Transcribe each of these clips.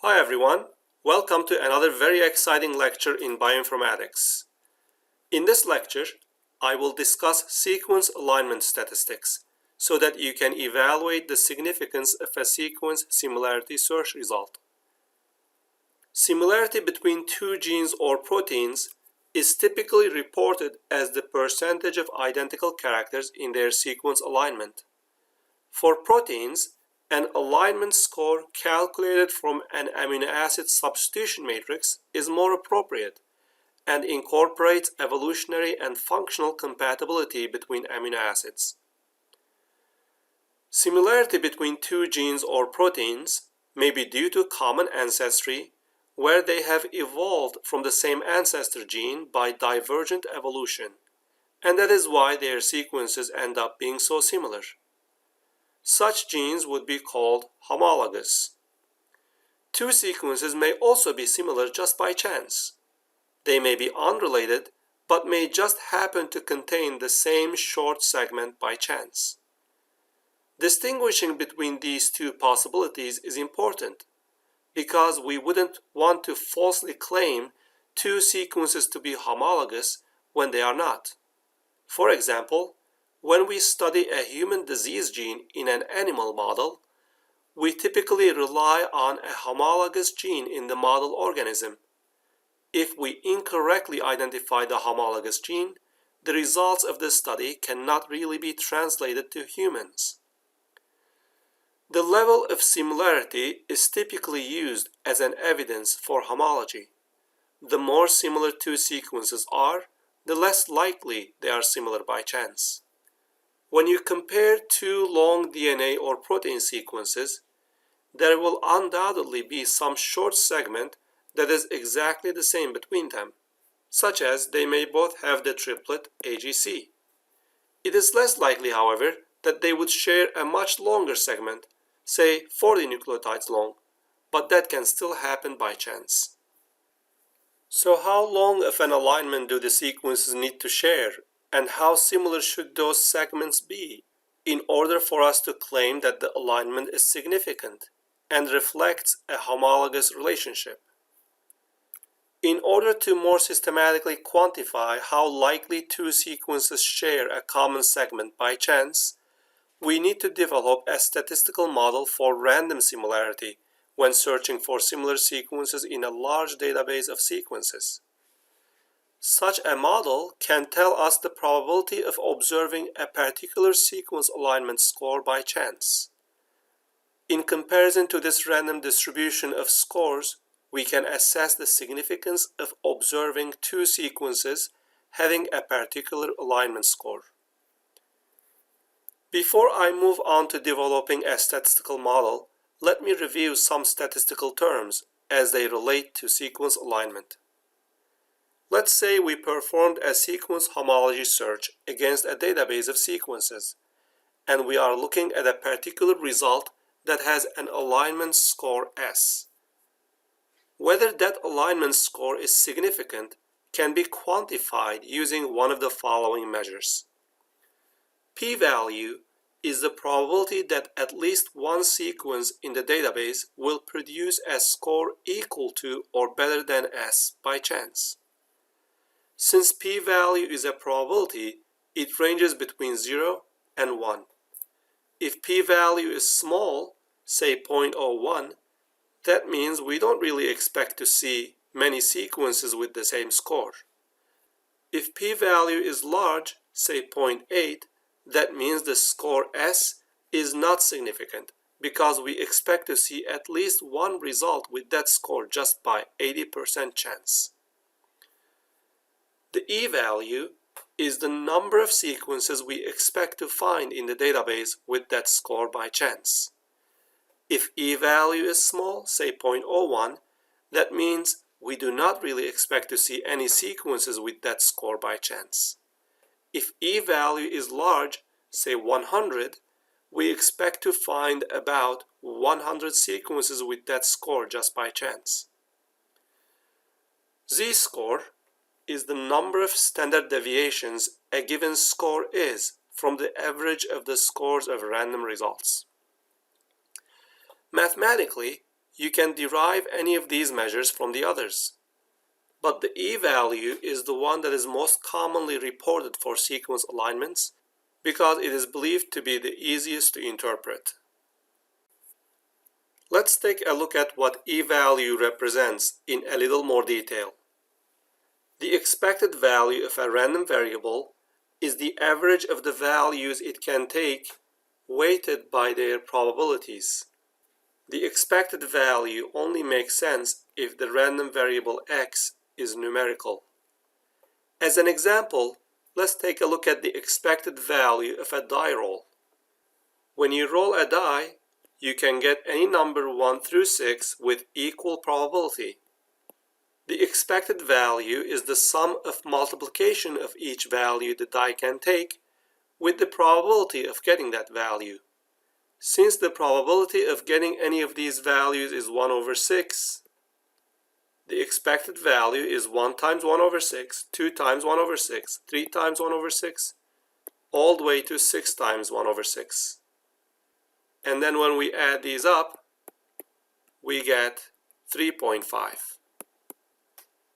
Hi everyone, welcome to another very exciting lecture in bioinformatics. In this lecture, I will discuss sequence alignment statistics so that you can evaluate the significance of a sequence similarity search result. Similarity between two genes or proteins is typically reported as the percentage of identical characters in their sequence alignment. For proteins, an alignment score calculated from an amino acid substitution matrix is more appropriate and incorporates evolutionary and functional compatibility between amino acids. Similarity between two genes or proteins may be due to common ancestry, where they have evolved from the same ancestor gene by divergent evolution, and that is why their sequences end up being so similar. Such genes would be called homologous. Two sequences may also be similar just by chance. They may be unrelated, but may just happen to contain the same short segment by chance. Distinguishing between these two possibilities is important because we wouldn't want to falsely claim two sequences to be homologous when they are not. For example, when we study a human disease gene in an animal model, we typically rely on a homologous gene in the model organism. If we incorrectly identify the homologous gene, the results of the study cannot really be translated to humans. The level of similarity is typically used as an evidence for homology. The more similar two sequences are, the less likely they are similar by chance. When you compare two long DNA or protein sequences, there will undoubtedly be some short segment that is exactly the same between them, such as they may both have the triplet AGC. It is less likely, however, that they would share a much longer segment, say 40 nucleotides long, but that can still happen by chance. So how long of an alignment do the sequences need to share, and how similar should those segments be in order for us to claim that the alignment is significant and reflects a homologous relationship? In order to more systematically quantify how likely two sequences share a common segment by chance, we need to develop a statistical model for random similarity when searching for similar sequences in a large database of sequences. Such a model can tell us the probability of observing a particular sequence alignment score by chance. In comparison to this random distribution of scores, we can assess the significance of observing two sequences having a particular alignment score. Before I move on to developing a statistical model, let me review some statistical terms as they relate to sequence alignment. Let's say we performed a sequence homology search against a database of sequences, and we are looking at a particular result that has an alignment score S. Whether that alignment score is significant can be quantified using one of the following measures. P-value is the probability that at least one sequence in the database will produce a score equal to or better than S by chance. Since p-value is a probability, it ranges between 0 and 1. If p-value is small, say 0.01, that means we don't really expect to see many sequences with the same score. If p-value is large, say 0.8, that means the score S is not significant because we expect to see at least one result with that score just by 80% chance. The E-value is the number of sequences we expect to find in the database with that score by chance. If E-value is small, say 0.01, that means we do not really expect to see any sequences with that score by chance. If E-value is large, say 100, we expect to find about 100 sequences with that score just by chance. Z-score is the number of standard deviations a given score is from the average of the scores of random results. Mathematically, you can derive any of these measures from the others. But the e-value is the one that is most commonly reported for sequence alignments because it is believed to be the easiest to interpret. Let's take a look at what e-value represents in a little more detail. The expected value of a random variable is the average of the values it can take weighted by their probabilities. The expected value only makes sense if the random variable x is numerical. As an example, let's take a look at the expected value of a die roll. When you roll a die, you can get any number 1 through 6 with equal probability. The expected value is the sum of multiplication of each value the die can take with the probability of getting that value. Since the probability of getting any of these values is 1 over 6, the expected value is 1 times 1 over 6, 2 times 1 over 6, 3 times 1 over 6, all the way to 6 times 1 over 6. And then when we add these up, we get 3.5.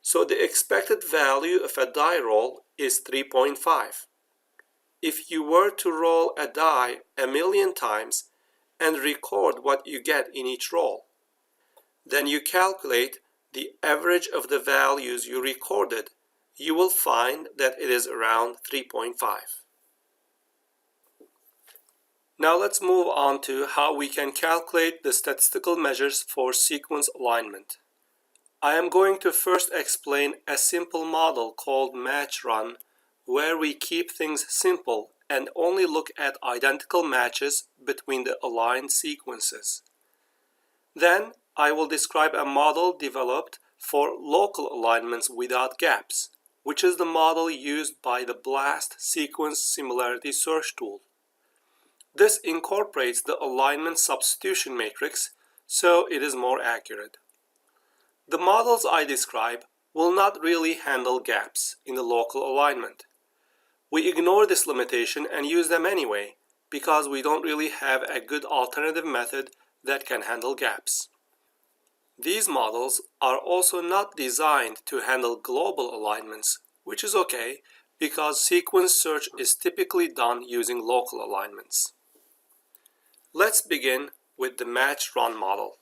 So the expected value of a die roll is 3.5. If you were to roll a die 1,000,000 times and record what you get in each roll, then you calculate the average of the values you recorded, you will find that it is around 3.5. Now let's move on to how we can calculate the statistical measures for sequence alignment. I am going to first explain a simple model called match run, where we keep things simple and only look at identical matches between the aligned sequences. Then I will describe a model developed for local alignments without gaps, which is the model used by the BLAST sequence similarity search tool. This incorporates the alignment substitution matrix, so it is more accurate. The models I describe will not really handle gaps in the local alignment. We ignore this limitation and use them anyway, because we don't really have a good alternative method that can handle gaps. These models are also not designed to handle global alignments, which is okay because sequence search is typically done using local alignments. Let's begin with the match run model.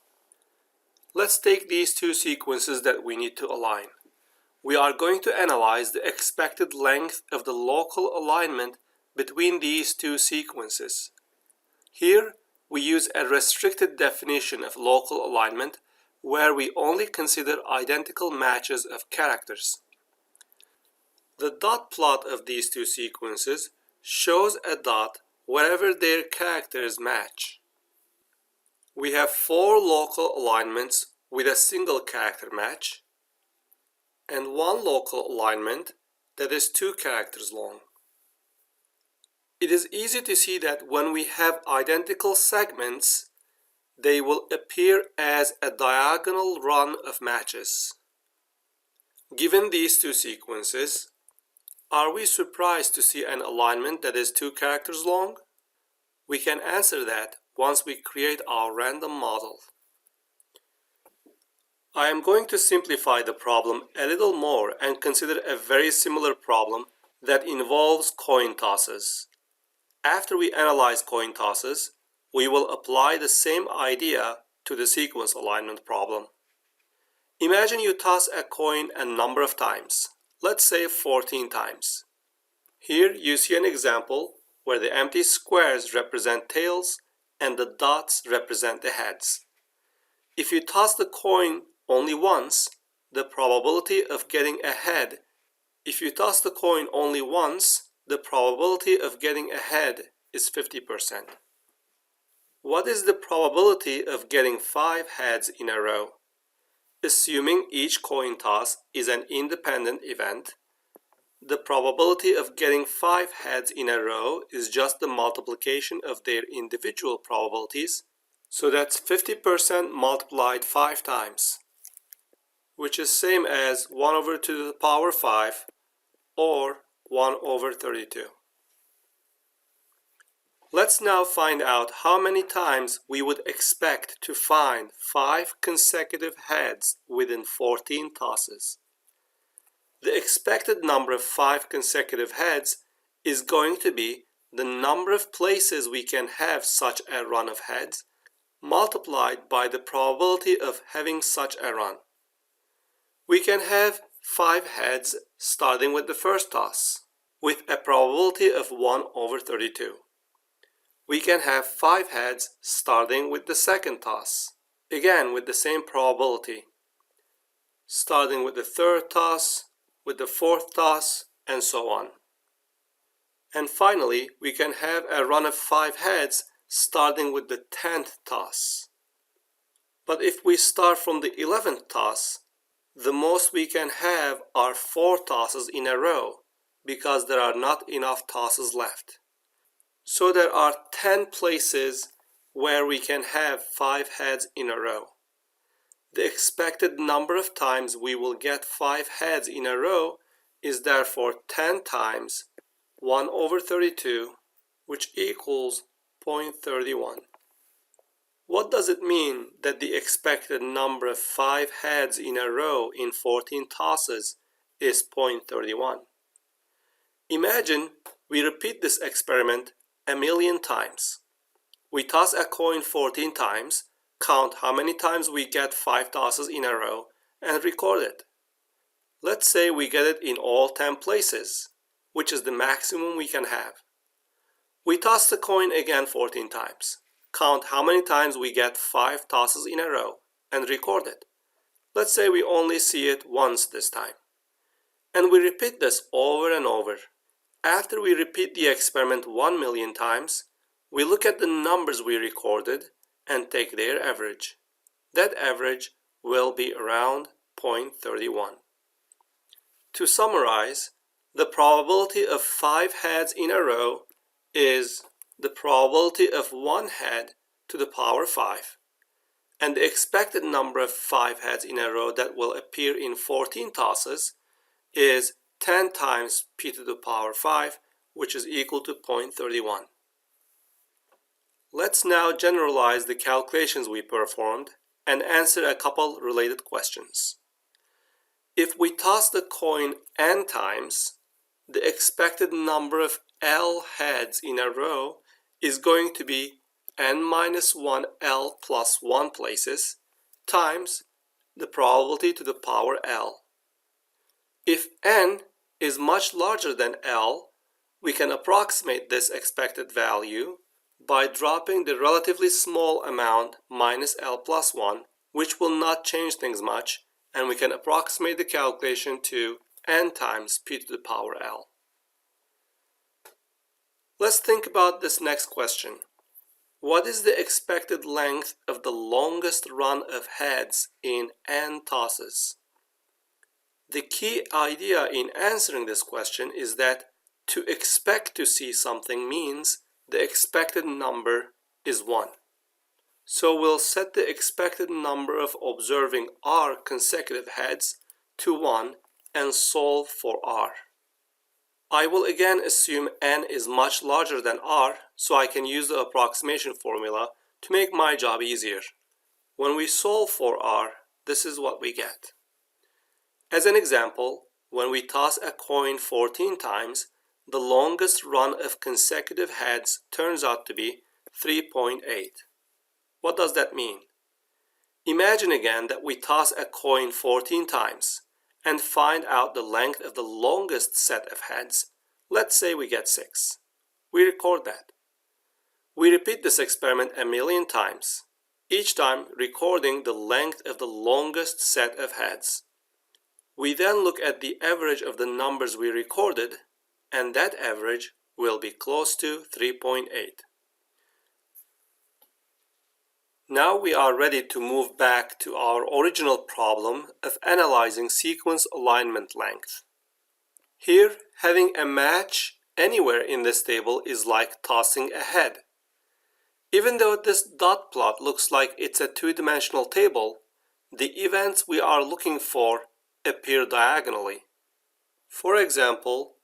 Let's take these two sequences that we need to align. We are going to analyze the expected length of the local alignment between these two sequences. Here, we use a restricted definition of local alignment where we only consider identical matches of characters. The dot plot of these two sequences shows a dot wherever their characters match. We have 4 local alignments with a single character match and 1 local alignment that is 2 characters long. It is easy to see that when we have identical segments, they will appear as a diagonal run of matches. Given these two sequences, are we surprised to see an alignment that is 2 characters long? We can answer that once we create our random model. I am going to simplify the problem a little more and consider a very similar problem that involves coin tosses. After we analyze coin tosses, we will apply the same idea to the sequence alignment problem. Imagine you toss a coin a number of times, let's say 14 times. Here you see an example where the empty squares represent tails and the dots represent the heads. If you toss the coin only once, the probability of getting a head. If you toss the coin only once, the probability of getting a head is 50%. What is the probability of getting 5 heads in a row? Assuming each coin toss is an independent event, the probability of getting 5 heads in a row is just the multiplication of their individual probabilities, so that's 50% multiplied 5 times, which is same as 1 over 2 to the power 5 or 1 over 32. Let's now find out how many times we would expect to find 5 consecutive heads within 14 tosses. The expected number of 5 consecutive heads is going to be the number of places we can have such a run of heads multiplied by the probability of having such a run. We can have 5 heads starting with the first toss with a probability of 1/32. We can have 5 heads starting with the second toss, again with the same probability, starting with the third toss, with the fourth toss, and so on. And finally, we can have a run of 5 heads starting with the 10th toss. But if we start from the 11th toss, the most we can have are 4 tosses in a row because there are not enough tosses left. So there are 10 places where we can have 5 heads in a row. The expected number of times we will get 5 heads in a row is therefore 10 times 1/32, which equals 0.31. What does it mean that the expected number of 5 heads in a row in 14 tosses is 0.31? Imagine we repeat this experiment 1,000,000 times. We toss a coin 14 times, count how many times we get 5 tosses in a row, and record it. Let's say we get it in all 10 places, which is the maximum we can have. We toss the coin again 14 times, count how many times we get 5 tosses in a row, and record it. Let's say we only see it once this time. And we repeat this over and over. After we repeat the experiment 1,000,000 times, we look at the numbers we recorded and take their average. That average will be around 0.31. To summarize, the probability of 5 heads in a row is the probability of 1 head to the power 5, and the expected number of 5 heads in a row that will appear in 14 tosses is 10 times p to the power 5, which is equal to 0.31. Let's now generalize the calculations we performed and answer a couple related questions. If we toss the coin n times, the expected number of L heads in a row is going to be n-1 L plus 1 places times the probability to the power L. If n is much larger than L, we can approximate this expected value by dropping the relatively small amount minus L plus 1, which will not change things much, and we can approximate the calculation to n times p to the power L. Let's think about this next question. What is the expected length of the longest run of heads in n tosses? The key idea in answering this question is that to expect to see something means the expected number is 1. So we'll set the expected number of observing r consecutive heads to 1 and solve for r. I will again assume n is much larger than r, so I can use the approximation formula to make my job easier. When we solve for r, this is what we get. As an example, when we toss a coin 14 times, the longest run of consecutive heads turns out to be 3.8. What does that mean? Imagine again that we toss a coin 14 times and find out the length of the longest set of heads. Let's say we get 6. We record that. We repeat this experiment 1,000,000 times, each time recording the length of the longest set of heads. We then look at the average of the numbers we recorded, and that average will be close to 3.8. Now we are ready to move back to our original problem of analyzing sequence alignment length. Here, having a match anywhere in this table is like tossing a head. Even though this dot plot looks like it's a two-dimensional table, the events we are looking for appear diagonally. For example,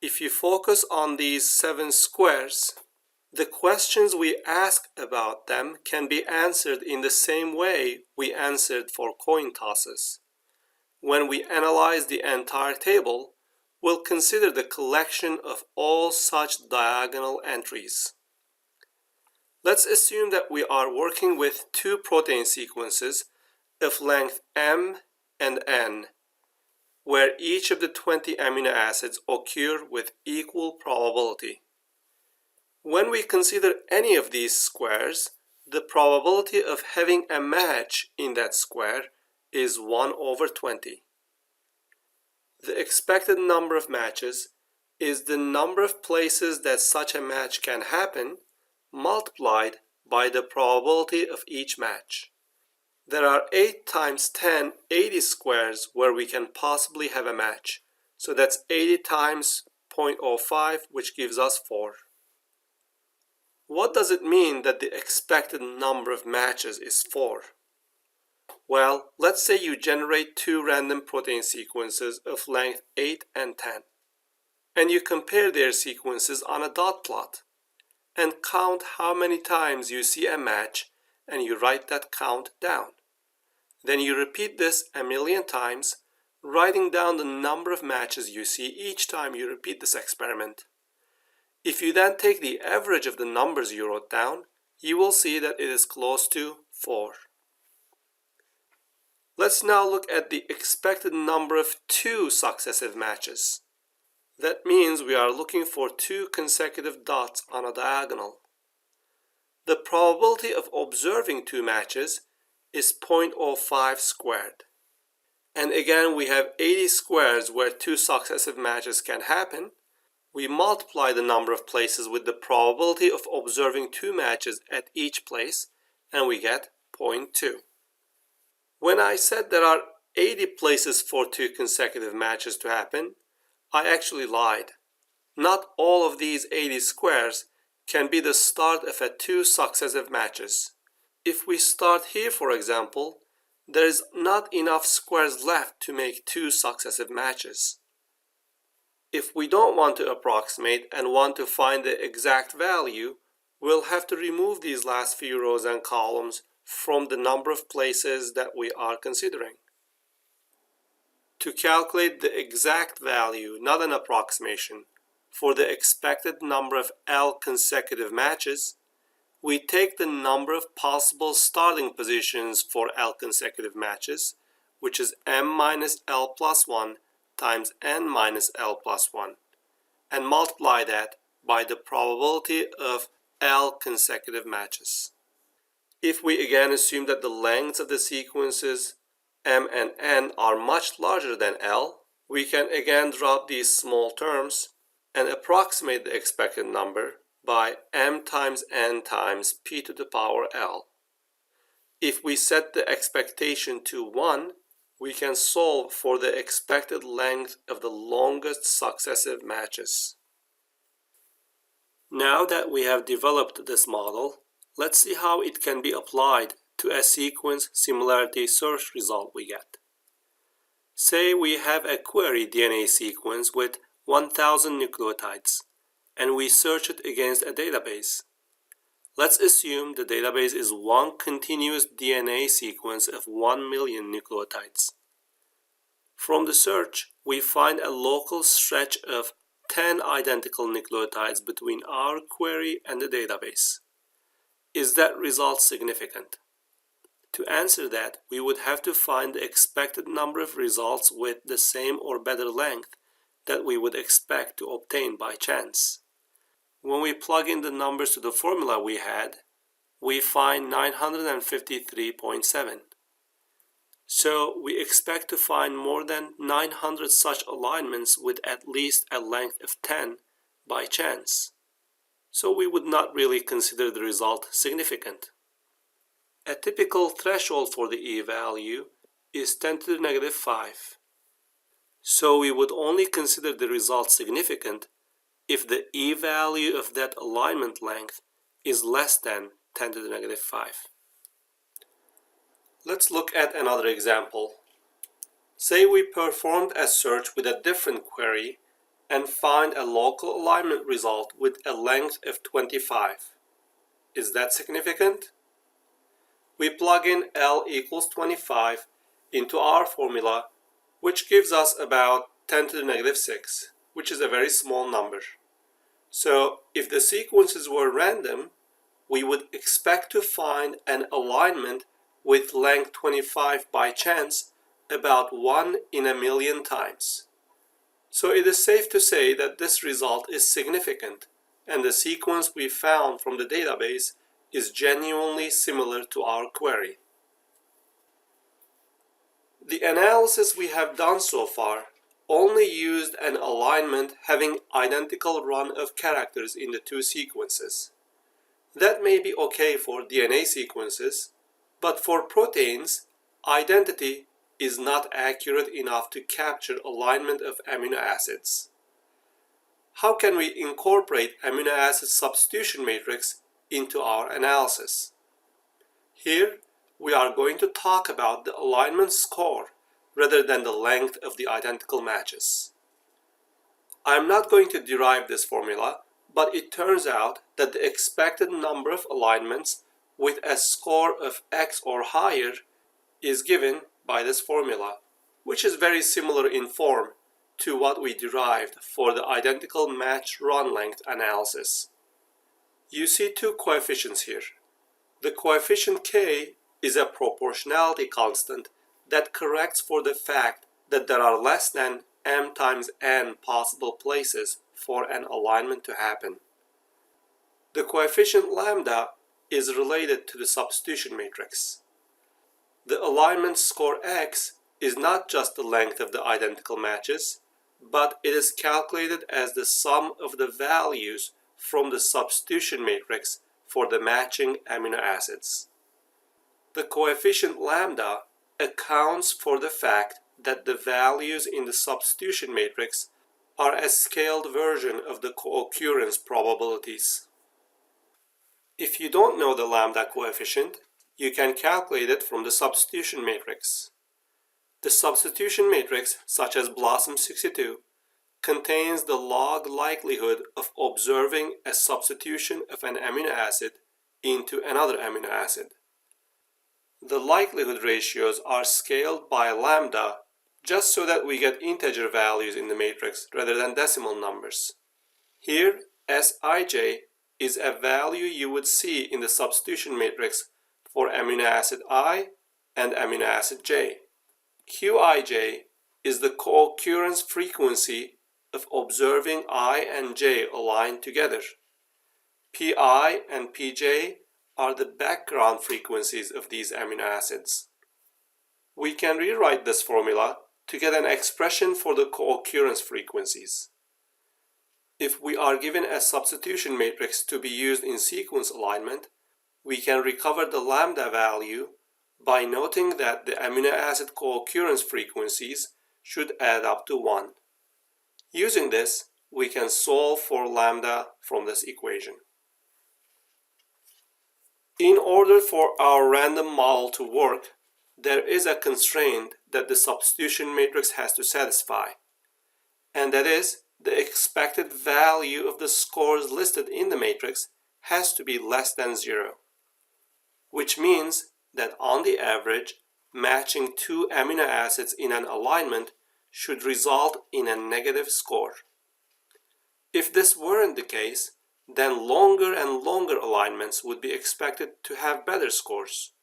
if you focus on these 7 squares, The questions we ask about them can be answered in the same way we answered for coin tosses. When we analyze the entire table, we'll consider the collection of all such diagonal entries. Let's assume that we are working with two protein sequences of length m and n, where each of the 20 amino acids occur with equal probability. When we consider any of these squares, the probability of having a match in that square is 1/20. The expected number of matches is the number of places that such a match can happen multiplied by the probability of each match. There are 8 times 10, 80 squares where we can possibly have a match. So that's 80 times 0.05, which gives us 4. What does it mean that the expected number of matches is 4? Well, let's say you generate two random protein sequences of length 8 and 10, and you compare their sequences on a dot plot, and count how many times you see a match, and you write that count down. Then you repeat this 1,000,000 times, writing down the number of matches you see each time you repeat this experiment. If you then take the average of the numbers you wrote down, you will see that it is close to 4. Let's now look at the expected number of two successive matches. That means we are looking for two consecutive dots on a diagonal. The probability of observing two matches is 0.05 squared. And again, we have 80 squares where two successive matches can happen. We multiply the number of places with the probability of observing two matches at each place, and we get 0.2. When I said there are 80 places for two consecutive matches to happen, I actually lied. Not all of these 80 squares can be the start of two successive matches. If we start here, for example, there is not enough squares left to make two successive matches. If we don't want to approximate and want to find the exact value, we'll have to remove these last few rows and columns from the number of places that we are considering. To calculate the exact value, not an approximation, for the expected number of L consecutive matches, we take the number of possible starting positions for L consecutive matches, which is m minus L plus 1 times n minus L plus 1, and multiply that by the probability of L consecutive matches. If we again assume that the lengths of the sequences m and n are much larger than L, we can again drop these small terms and approximate the expected number by m times n times p to the power L. If we set the expectation to 1, we can solve for the expected length of the longest successive matches. Now that we have developed this model, let's see how it can be applied to a sequence similarity search result we get. Say we have a query DNA sequence with 1,000 nucleotides, and we search it against a database. Let's assume the database is one continuous DNA sequence of 1,000,000 nucleotides. From the search, we find a local stretch of 10 identical nucleotides between our query and the database. Is that result significant? To answer that, we would have to find the expected number of results with the same or better length that we would expect to obtain by chance. When we plug in the numbers to the formula we had, we find 953.7. So we expect to find more than 900 such alignments with at least a length of 10 by chance. So we would not really consider the result significant. A typical threshold for the e-value is 10 to the negative 5. So we would only consider the result significant if the e-value of that alignment length is less than 10 to the negative 5. Let's look at another example. Say we performed a search with a different query and find a local alignment result with a length of 25. Is that significant? We plug in L equals 25 into our formula, which gives us about 10 to the negative 6, which is a very small number. So if the sequences were random, we would expect to find an alignment with length 25 by chance about 1 in a million times. So it is safe to say that this result is significant, and the sequence we found from the database is genuinely similar to our query. The analysis we have done so far only used an alignment having identical run of characters in the two sequences. That may be okay for DNA sequences, but for proteins, identity is not accurate enough to capture alignment of amino acids. How can we incorporate amino acid substitution matrix into our analysis? Here, we are going to talk about the alignment score rather than the length of the identical matches. I am not going to derive this formula, but it turns out that the expected number of alignments with a score of X or higher is given by this formula, which is very similar in form to what we derived for the identical match run length analysis. You see two coefficients here. The coefficient K is a proportionality constant that corrects for the fact that there are less than m times n possible places for an alignment to happen. The coefficient lambda is related to the substitution matrix. The alignment score X is not just the length of the identical matches, but it is calculated as the sum of the values from the substitution matrix for the matching amino acids. The coefficient lambda accounts for the fact that the values in the substitution matrix are a scaled version of the co-occurrence probabilities. If you don't know the lambda coefficient, you can calculate it from the substitution matrix. The substitution matrix, such as BLOSSOM 62, contains the log likelihood of observing a substitution of an amino acid into another amino acid. The likelihood ratios are scaled by lambda just so that we get integer values in the matrix rather than decimal numbers. Here, Sij is a value you would see in the substitution matrix for amino acid I and amino acid J. Qij is the co-occurrence frequency of observing I and J aligned together. Pi and Pj are the background frequencies of these amino acids. We can rewrite this formula to get an expression for the co-occurrence frequencies. If we are given a substitution matrix to be used in sequence alignment, we can recover the lambda value by noting that the amino acid co-occurrence frequencies should add up to 1. Using this, we can solve for lambda from this equation. In order for our random model to work, there is a constraint that the substitution matrix has to satisfy, and that is the expected value of the scores listed in the matrix has to be less than 0, which means that on the average, matching two amino acids in an alignment should result in a negative score. If this weren't the case, then longer and longer alignments would be expected to have better scores.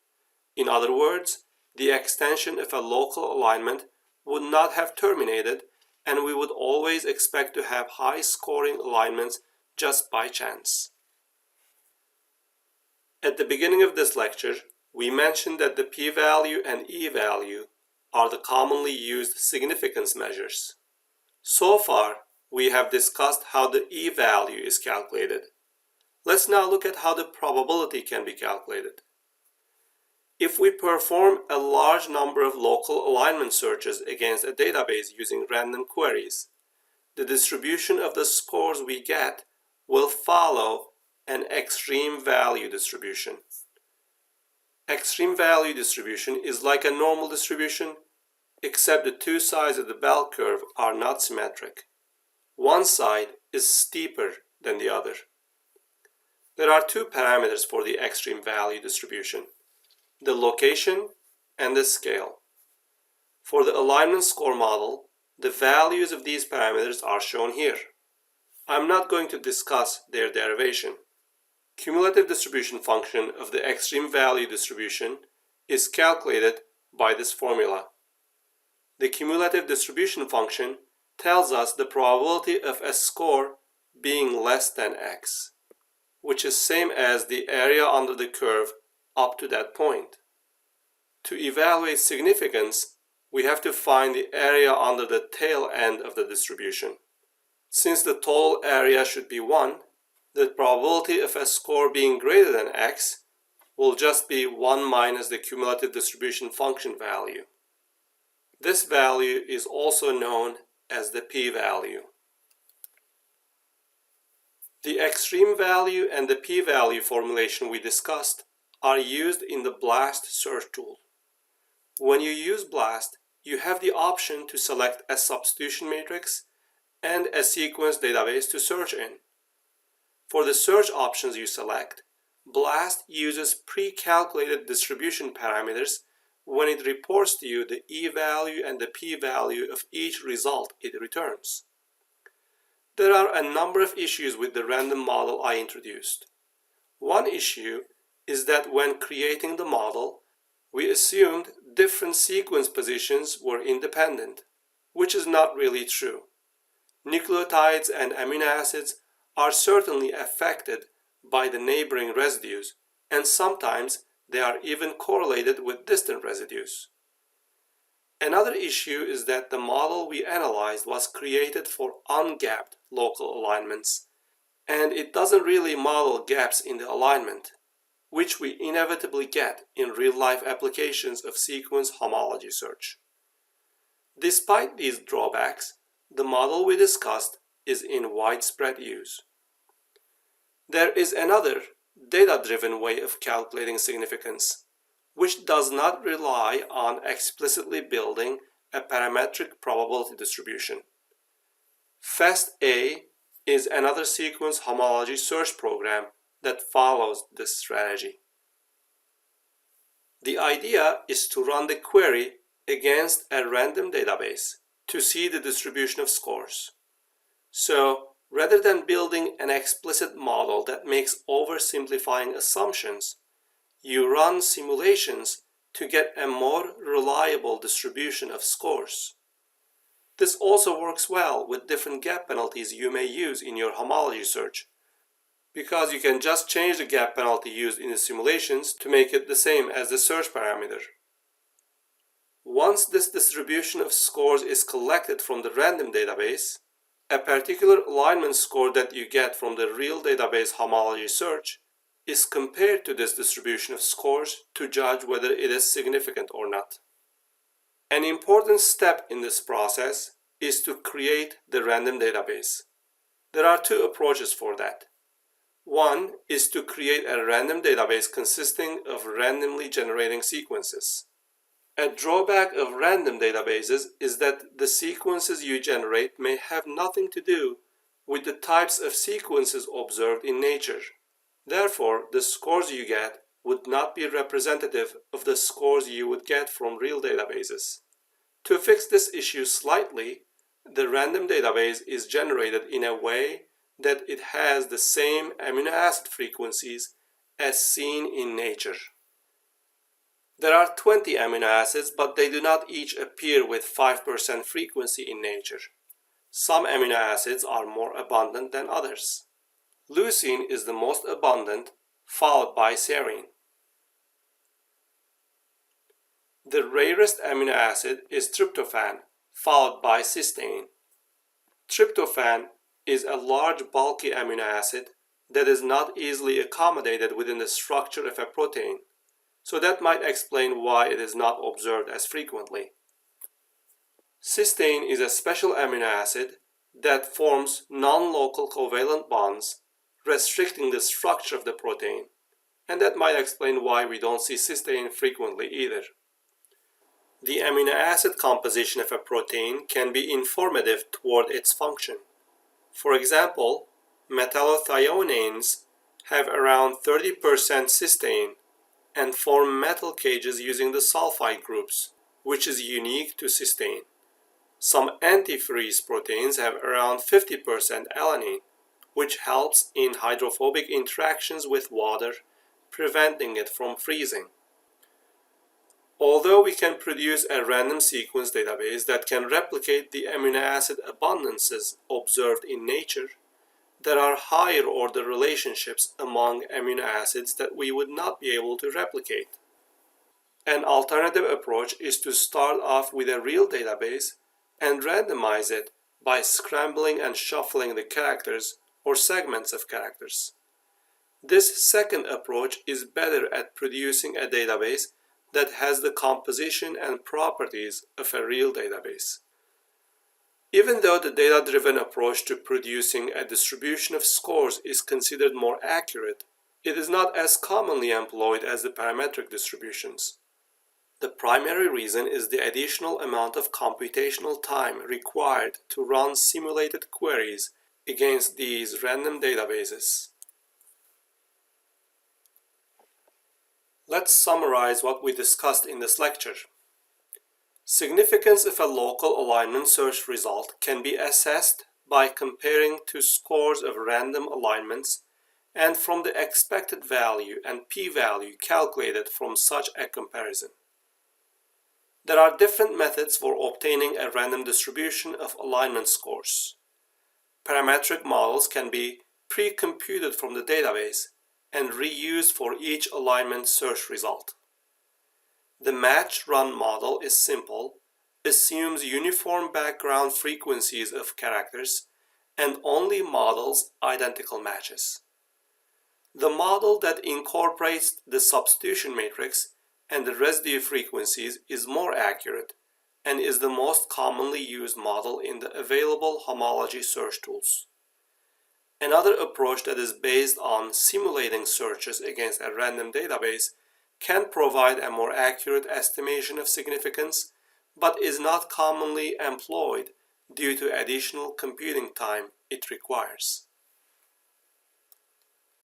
In other words, the extension of a local alignment would not have terminated, and we would always expect to have high scoring alignments just by chance. At the beginning of this lecture, we mentioned that the p-value and e-value are the commonly used significance measures. So far, we have discussed how the e-value is calculated. Let's now look at how the probability can be calculated. If we perform a large number of local alignment searches against a database using random queries, the distribution of the scores we get will follow an extreme value distribution. Extreme value distribution is like a normal distribution, except the two sides of the bell curve are not symmetric. One side is steeper than the other. There are two parameters for the extreme value distribution: the location and the scale. For the alignment score model, the values of these parameters are shown here. I'm not going to discuss their derivation. Cumulative distribution function of the extreme value distribution is calculated by this formula. The cumulative distribution function tells us the probability of a score being less than x, which is same as the area under the curve up to that point. To evaluate significance, we have to find the area under the tail end of the distribution. Since the total area should be 1, the probability of a score being greater than x will just be 1 minus the cumulative distribution function value. This value is also known as the p-value. The extreme value and the p-value formulation we discussed are used in the BLAST search tool. When you use BLAST, you have the option to select a substitution matrix and a sequence database to search in. For the search options you select, BLAST uses pre-calculated distribution parameters when it reports to you the e-value and the p-value of each result it returns. There are a number of issues with the random model I introduced. One issue is that when creating the model, we assumed different sequence positions were independent, which is not really true. Nucleotides and amino acids are certainly affected by the neighboring residues, and sometimes they are even correlated with distant residues. Another issue is that the model we analyzed was created for ungapped local alignments, and it doesn't really model gaps in the alignment, which we inevitably get in real-life applications of sequence homology search. Despite these drawbacks, the model we discussed is in widespread use. There is another data-driven way of calculating significance, which does not rely on explicitly building a parametric probability distribution. FAST-A is another sequence homology search program that follows this strategy. The idea is to run the query against a random database to see the distribution of scores. So, rather than building an explicit model that makes oversimplifying assumptions, you run simulations to get a more reliable distribution of scores. This also works well with different gap penalties you may use in your homology search, because you can just change the gap penalty used in the simulations to make it the same as the search parameter. Once this distribution of scores is collected from the random database, a particular alignment score that you get from the real database homology search is compared to this distribution of scores to judge whether it is significant or not. An important step in this process is to create the random database. There are two approaches for that. One is to create a random database consisting of randomly generating sequences. A drawback of random databases is that the sequences you generate may have nothing to do with the types of sequences observed in nature. Therefore, the scores you get would not be representative of the scores you would get from real databases. To fix this issue slightly, the random database is generated in a way that it has the same amino acid frequencies as seen in nature. There are 20 amino acids, but they do not each appear with 5% frequency in nature. Some amino acids are more abundant than others. Leucine is the most abundant, followed by serine. The rarest amino acid is tryptophan, followed by cysteine. Tryptophan is a large bulky amino acid that is not easily accommodated within the structure of a protein, so that might explain why it is not observed as frequently. Cysteine is a special amino acid that forms non-local covalent bonds, restricting the structure of the protein, and that might explain why we don't see cysteine frequently either. The amino acid composition of a protein can be informative toward its function. For example, Metallothioneins have around 30% cysteine and form metal cages using the sulfide groups, which is unique to cysteine. Some antifreeze proteins have around 50% alanine, which helps in hydrophobic interactions with water, preventing it from freezing. Although we can produce a random sequence database that can replicate the amino acid abundances observed in nature, there are higher order relationships among amino acids that we would not be able to replicate. An alternative approach is to start off with a real database and randomize it by scrambling and shuffling the characters or segments of characters. This second approach is better at producing a database that has the composition and properties of a real database. Even though the data-driven approach to producing a distribution of scores is considered more accurate, it is not as commonly employed as the parametric distributions. The primary reason is the additional amount of computational time required to run simulated queries against these random databases. Let's summarize what we discussed in this lecture. Significance of a local alignment search result can be assessed by comparing two scores of random alignments and from the expected value and p-value calculated from such a comparison. There are different methods for obtaining a random distribution of alignment scores. Parametric models can be pre-computed from the database and reused for each alignment search result. The match-run model is simple, assumes uniform background frequencies of characters, and only models identical matches. The model that incorporates the substitution matrix and the residue frequencies is more accurate and is the most commonly used model in the available homology search tools. Another approach that is based on simulating searches against a random database can provide a more accurate estimation of significance, but is not commonly employed due to additional computing time it requires.